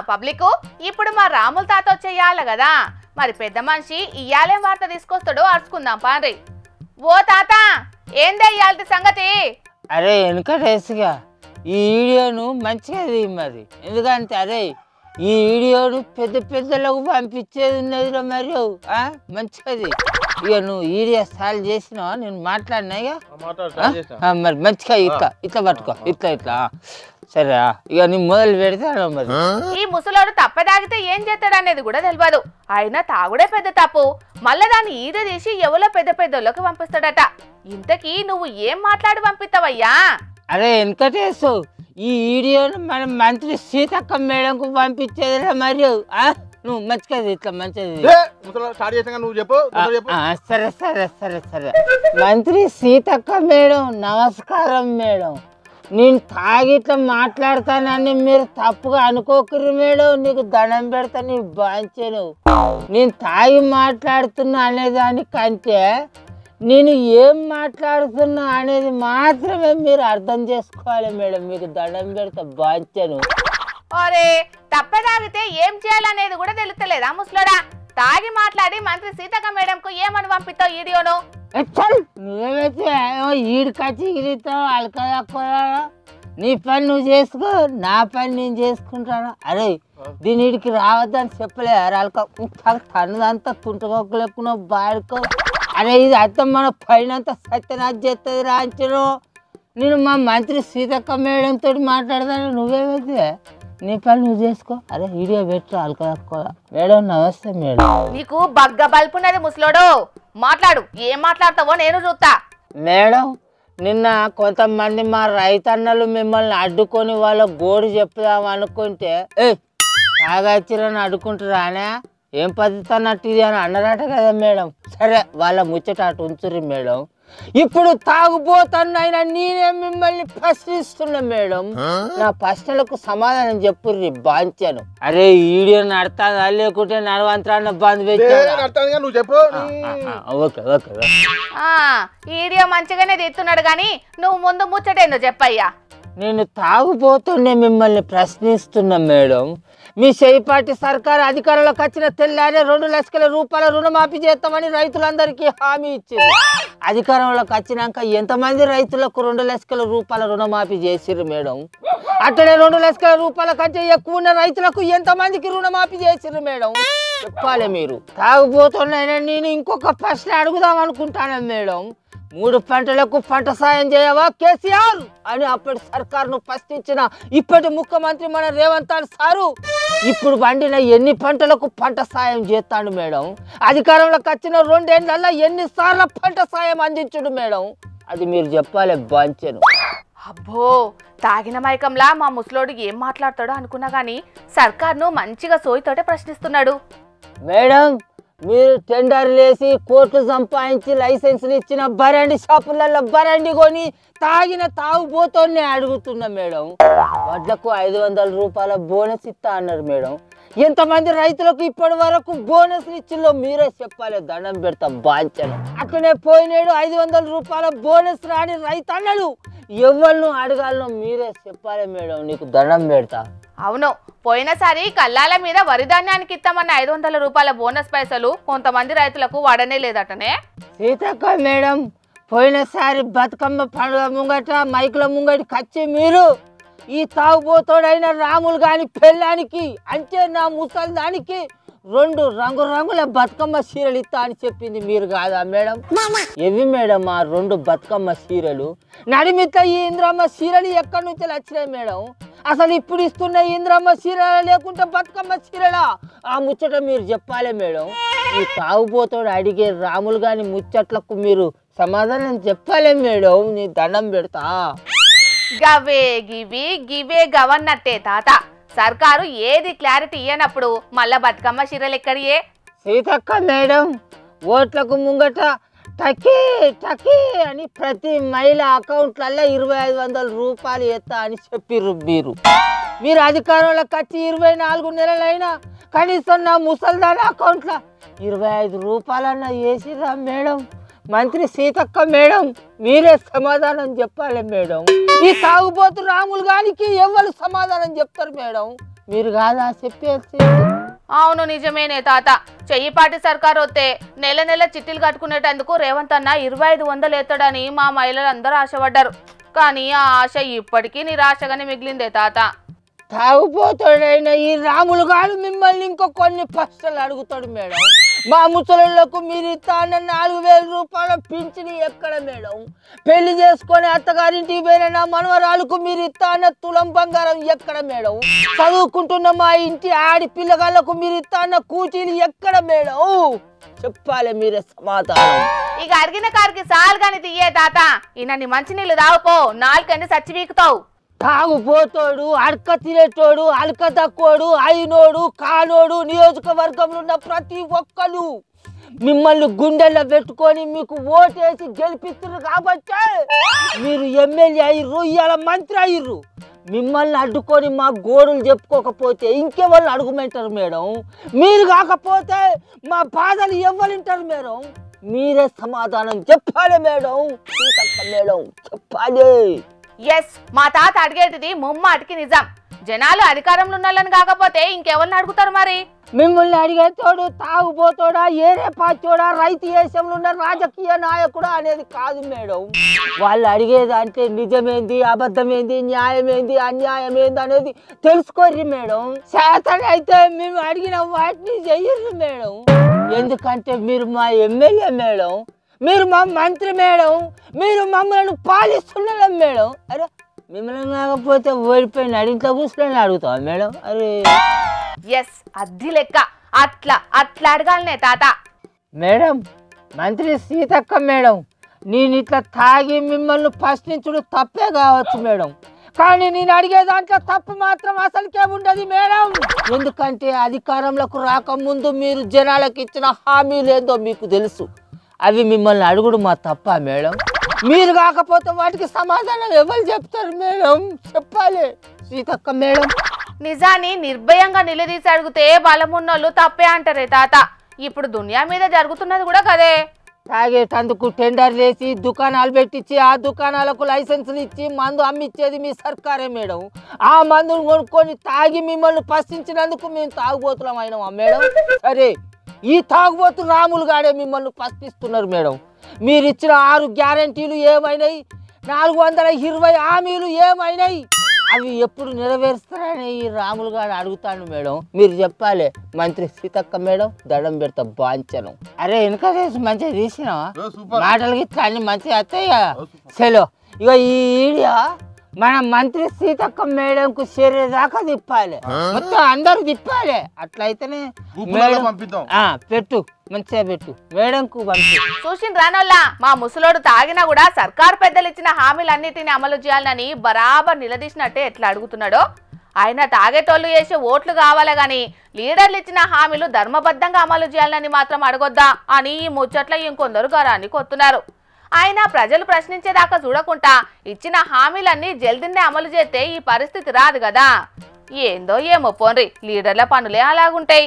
Public ఇప్పుడు మా రాముల తాత వచ్చేయాలి కదా, మరి పెద్ద మనిషి ఇయ్యాలేం వార్త తీసుకొస్తాడో అరుచుకుందాం పాండ్రి. ఓ తాత, ఏందే ఇయ్యాల్టి సంగతి? అరే వెనకటేసుగా ఈ వీడియోను మంచిగా మరి, ఎందుకంటే అరే ఈ వీడియోను పెద్ద పెద్దలకు పంపించేది ఉన్నదిరా మరి మంచిది. ఇక నువ్వు వీడియో స్టాల్ చేసినావా? నేను మాట్లాడినా మరి మంచిగా ఇట్లా పట్టుకో, ఇట్లా సరే. ఇక నీ మొదలు పెడతాను మరి. ఈ ముసలోడు తప్పదాగితే ఏం చేస్తాడు అనేది కూడా తెలియదు. అయినా తాగుడే పెద్ద తప్పు, మళ్ళా దాన్ని ఈద తీసి ఎవరో పెద్ద పెద్దోళ్ళకి పంపిస్తాడట. ఇంతకీ నువ్వు ఏం మాట్లాడి పంపిస్తావయ్యా? అరే వెంకటేశ్, ఈ వీడియోను మన మంత్రి సీతక్క మేడంకు పంపించేదిరా మరి. నువ్వు మంచిగా ఇట్లా మంచిది. సరే సరే సరే సరే. మంత్రి సీతక్క మేడం, నమస్కారం మేడం. నేను తాగిట్లా మాట్లాడతానని మీరు తప్పుగా అనుకోకరు మేడం. నీకు దండం పెడతా, నీ బాంచను. నేను తాగి మాట్లాడుతున్నా అనేదానికంటే నేను ఏం మాట్లాడుతున్నా అనేది మాత్రమే మీరు అర్థం చేసుకోవాలి మేడం. మీకు దండం పెడతా, బాంచను. అరే తప్పదాగితే ఏం చేయాలనేది కూడా తెలుస్తలేదా ముసలోడా? తాగి మాట్లాడి మంత్రి సీతక్క మేడంకు ఏమని పంపిస్తావు వీడియోను? నువ్వేమైతే ఈడికచ్చి ఇడితావు అలకదక్కువ. నీ పని నువ్వు చేసుకో, నా పని నేను చేసుకుంటాను. అరే దీని వీడికి రావద్దని చెప్పలే. అలక తనదంతా కుంటుకోలేకున్నావు బాడుకో. అరే ఇది అర్థం మన పైనంత సత్యనాథ్ చేస్తుంది రాంచను. నేను మా మంత్రి సీతక్క మేడం తోటి మాట్లాడతాను. నువ్వేమైతే నీ పని నువ్వు చేసుకో. అరే వీడియో పెట్టు అలకదక్కువ. మేడం నమస్తే మేడం. నీకు బగ్గ బల్పున్నది ముసలోడు, మాట్లాడు. ఏం మాట్లాడతావో నేను చూస్తా. మేడం నిన్న కొంతమంది మా రైతన్నలు మిమ్మల్ని అడ్డుకొని వాళ్ళ గోడు చెప్పుదాం అనుకుంటే తాగచ్చిరని అడ్డుకుంటారానే, ఏం పద్ధతి అన్నట్టు ఇది అని అన్నారట కదా మేడం. సరే వాళ్ళ ముచ్చట అటు ఉంచుర్రి మేడం. ఇప్పుడు తాగుబోతున్నైనా నేనే మిమ్మల్ని ప్రశ్నిస్తున్నా మేడం. నా ప్రశ్నలకు సమాధానం చెప్పుర్రి బాంచాను. అరే వీడియో నడతాదా లేకుంటే నడవంతరాన్న బంద్ పెట్టాను. వీడియో మంచిగానే తీస్తున్నాడు గాని నువ్వు ముందు ముచ్చటేందో చెప్పయ్యా. నేను తాగుబోతుండే మిమ్మల్ని ప్రశ్నిస్తున్నా మేడం. మీ చేపాటి సర్కారు అధికారంలోకి వచ్చిన తెల్లారే 2 లక్షల రూపాయల రుణమాఫీ చేస్తామని రైతులందరికీ హామీ ఇచ్చింది. అధికారంలోకి వచ్చినాక ఎంతమంది రైతులకు 2 లక్షల రూపాయల రుణమాఫీ చేసిర్రు మేడం? అట్లనే 2 లక్షల రూపాయల కంటే ఎక్కువ ఉన్న రైతులకు ఎంతమందికి రుణమాఫీ చేసిర్రు మేడం? చెప్పాలి మీరు. తాగుబోతున్నా నేను ఇంకొక ప్రశ్న అడుగుదాం అనుకుంటాను మేడం. 3 పంటలకు పంట సాయం చేయవా కేసీఆర్ అని అప్పటి సర్కారును ప్రశ్నించిన ఇప్పటి ముఖ్యమంత్రి మన రేవంత్ సారు ఇప్పుడు పండిన ఎన్ని పంటలకు పంట సాయం చేస్తాడు మేడం? అధికారంలోకి వచ్చిన 2 ఏళ్లలో ఎన్నిసార్లు పంట సాయం అందించుడు మేడం? అది మీరు చెప్పాలి బాంచెను. అబ్బో తాగిన మైకంలా మా ముసలోడు ఏం మాట్లాడతాడో అనుకున్నా గానీ సర్కార్ను మంచిగా సోయితోటే ప్రశ్నిస్తున్నాడు మేడం. మీరు టెండర్లు వేసి కోట్లు సంపాదించి లైసెన్సులు ఇచ్చిన బరండి షాపులలో బరండి కొని తాగిన తాగుబోతోనే అడుగుతున్నా మేడం. వడ్లకు 500 రూపాయల బోనస్ ఇస్తా అన్నారు మేడం. ఎంతమంది రైతులకు ఇప్పటి వరకు బోనస్లు ఇచ్చిలో మీరే చెప్పాలి, దండం పెడతా బాంచను. అట్లనే పోయినాడు 500 రూపాయల బోనస్ రాని రైతన్నలు ఎవరిను అడగాలను మీరే చెప్పాలి మేడం. నీకు దండం పెడతా. అవును, పోయినసారి కల్లాల మీద వరి ధాన్యానికి ఇస్తామన్న 500 రూపాయల బోనస్ పైసలు కొంతమంది రైతులకు వాడనే లేదటనే. సీతక్క మేడం, పోయినసారి బతుకమ్మ పండుగ ముంగట మైకుల ముంగటి కచ్చి మీరు ఈ తాగుబోతోడైన రాములు గాని పెళ్ళానికి అంటే నా ముసలి దానికి 2 రంగురంగుల బతుకమ్మ చీరలు ఇస్తా అని చెప్పింది మీరు కాదా మేడం? ఎవి మేడం ఆ 2 బతుకమ్మ చీరలు? నడిమిత ఈ ఇంద్రమ్మ చీరలు ఎక్కడి నుంచి వచ్చినాయి మేడం? అసలు ఇప్పుడు ఇస్తున్న ఇంద్రమ్మ చీరల లేకుంటే బతుకమ్మ చీరలా? ఆ ముచ్చట మీరు చెప్పాలి మేడం. ఈ తాగుబోతోడు అడిగే రాములు గాని ముచ్చట్లకు మీరు సమాధానం చెప్పాలి మేడం. నీ దండం పెడతా. గవే గివి గివే గవన్నట్టే తాత. సర్కారు ఏది క్లారిటీ ఇయ్యనప్పుడు మళ్ళా బతుకమ్మ చీరలు ఎక్కడియే? సీతక్క మేడం, ఓట్లకు ముంగట టకీ టకీ అని ప్రతి మహిళ అకౌంట్లలో 2500 రూపాయలు ఎత్తా అని చెప్పిర్రు మీరు అధికారంలోకి వచ్చి 24 నెలలైనా కనీసం నా ముసల్దాని అకౌంట్లో 25 రూపాయలన్నా వేసిరా మేడం? మంత్రి సీతక్క మేడం, మీరే సమాధానం చెప్పాలి మేడం. ఈ తాగుబోతు రాములు గానికి ఎవరు సమాధానం చెప్తారు మేడం? మీరు కాదా చెప్పేసి? అవును నిజమేనే తాత. చెయ్యిపాటి సర్కారు వస్తే నెల నెల చిట్టీలు కట్టుకునేటందుకు రేవంత్ అన్న 2500 ఎత్తాడని మా మహిళలందరూ ఆశపడ్డారు. కానీ ఆ ఆశ ఇప్పటికీ నిరాశగానే మిగిలిందే తాత. తాగుపోతాడైనా ఈ రాములు గారు మిమ్మల్ని ఇంకో కొన్ని ప్రశ్నలు అడుగుతాడు మేడం. మా ముసలిళ్లకు మీరు ఇస్తాన్న 4000 రూపాయల పింఛని ఎక్కడ మేడం? పెళ్లి చేసుకొని అత్తగారింటికి పోయిన నా మనవరాలకు మీరు ఇస్తాన్న తులం బంగారం ఎక్కడ మేడం? చదువుకుంటున్న మా ఇంటి ఆడి పిల్లగాళ్లకు మీరు ఇస్తాన్న కూచీలు ఎక్కడ మేడం? చెప్పాలి మీరే సమాధానం. ఇక అడిగిన కారికి సాల్ గాని తీయే తాత. ఈయనని మంచినీళ్ళు తాగుపో, నాలుకని సచ్చి వీకుతావు. తాగుపోతాడు, అడక తినేటోడు, అలక తక్కువడు, అయినోడు కానోడు నియోజకవర్గంలో ఉన్న ప్రతి ఒక్కరు మిమ్మల్ని గుండెల్లో పెట్టుకొని మీకు ఓటేసి గెలిపిస్తున్నారు కాబట్టి మీరు ఎమ్మెల్యే అయ్యిర్రు, ఇవాళ మంత్రి అయ్యిర్రు. మిమ్మల్ని అడ్డుకొని మా గోడులు చెప్పుకోకపోతే ఇంకెవరు అడుగుమంటారు మేడం? మీరు కాకపోతే మా బాధలు ఎవరింటారు మేడం? మీరే సమాధానం చెప్పాలి మేడం. మేడం చెప్పాలి. ఎస్, మా తాత అడిగేటిది ముమ్మాటికి నిజం. జనాలు అధికారంలో ఉన్నాలని కాకపోతే ఇంకెవరిని అడుగుతారు మరి? మిమ్మల్ని అడిగేతోడు తాగుపోతాడా, ఏరే పాచోడా, రైతు దేశంలో ఉన్న రాజకీయ నాయకుడా అనేది కాదు మేడం. వాళ్ళు అడిగేది అంటే నిజమేంది, అబద్ధమేంది, న్యాయమేంది, అన్యాయమేంది అనేది తెలుసుకోర్రి మేడం. శాతం అయితే మేము అడిగిన వాటిని చెయ్యర్రి మేడం. ఎందుకంటే మీరు మా ఎమ్మెల్యే మేడం, మీరు మా మంత్రి మేడం, మీరు మమ్మల్ని పాలిస్తున్నారు మేడం. అరే మిమ్మల్ని కాకపోతే ఓడిపోయిన అడింట్లో కూర్చొని అడుగుతాం మేడం. అరే ఎస్, అద్ది లెక్క. అట్లా అడగాలనే తాత. మేడం, మంత్రి సీతక్క మేడం, నేను ఇట్లా తాగి మిమ్మల్ని ప్రశ్నించుడు తప్పే కావచ్చు మేడం, కానీ నేను అడిగే దాంట్లో తప్పు మాత్రం అసలుకే ఉండదు మేడం. ఎందుకంటే అధికారంలోకి రాకముందు మీరు జనాలకు ఇచ్చిన హామీలు ఏందో మీకు తెలుసు. అవి మిమ్మల్ని అడుగుడు మా తప్ప మేడం? మీరు కాకపోతే వాటికి సమాధానం ఎవరు చెప్తారు మేడం? చెప్పాలి సీతక్క మేడం. నిజాన్ని నిర్భయంగా నిలదీసి అడిగితే బలమున్నోళ్ళు తప్పే అంటారే తాత. ఇప్పుడు దునియా మీద జరుగుతున్నది కూడా కదే. తాగేటందుకు టెండర్లు వేసి దుకాణాలు పెట్టించి ఆ దుకాణాలకు లైసెన్సులు ఇచ్చి మందు అమ్మిచ్చేది మీ సర్కారే మేడం. ఆ మందును కొనుక్కొని తాగి మిమ్మల్ని ప్రశ్నించినందుకు మేము తాగుబోతున్నాం అయినామా మేడం? సరే, ఈ తాగుబోతు రాములు గాడే మిమ్మల్ని ప్రశ్నిస్తున్నారు మేడం. మీరు ఇచ్చిన 6 గ్యారంటీలు ఏమైనాయి? 420 హామీలు ఏమైనాయి? అవి ఎప్పుడు నెరవేరుస్తారని ఈ రాములు గారు అడుగుతాను మేడం. మీరు చెప్పాలి మంత్రి సీతక్క మేడం. దండం పెడతా బాంచను. అరే వెనక చేసి మంచిగా తీసినావా? మాటలు ఇట్లా అన్ని మంచిగా వస్తాయి కదా. చలో ఇక ఈ వీడియో మన మంత్రి సీతక్క మేడంకు చేరేదాకా తిప్పాలి, మొత్తం అందరూ తిప్పాలి. అట్లయితేనే పెట్టు, మంచిగా పెట్టు, మేడంకు పంపి. చూసిన రానోళ్ళ మా ముసలోడు తాగినా కూడా సర్కారు పెద్దలు ఇచ్చిన హామీలన్నిటిని అమలు చేయాలని బరాబర్ నిలదీసినట్టే ఎట్లా అడుగుతున్నాడో. ఆయన తాగేటోళ్ళు చేసే ఓట్లు కావాలే గాని లీడర్లు ఇచ్చిన హామీలు ధర్మబద్ధంగా అమలు చేయాలని మాత్రం అడగొద్దా అని ఈ ముచ్చట్ల ఇంకొందరు గరాన్ని కొత్తున్నారు. ఆయన ప్రజలు ప్రశ్నించేదాకా చూడకుండా ఇచ్చిన హామీలన్నీ జల్దీనే అమలు చేస్తే ఈ పరిస్థితి రాదు కదా. ఏందో ఏమో పోన్రి, లీడర్ల పనులే అలాగుంటాయి.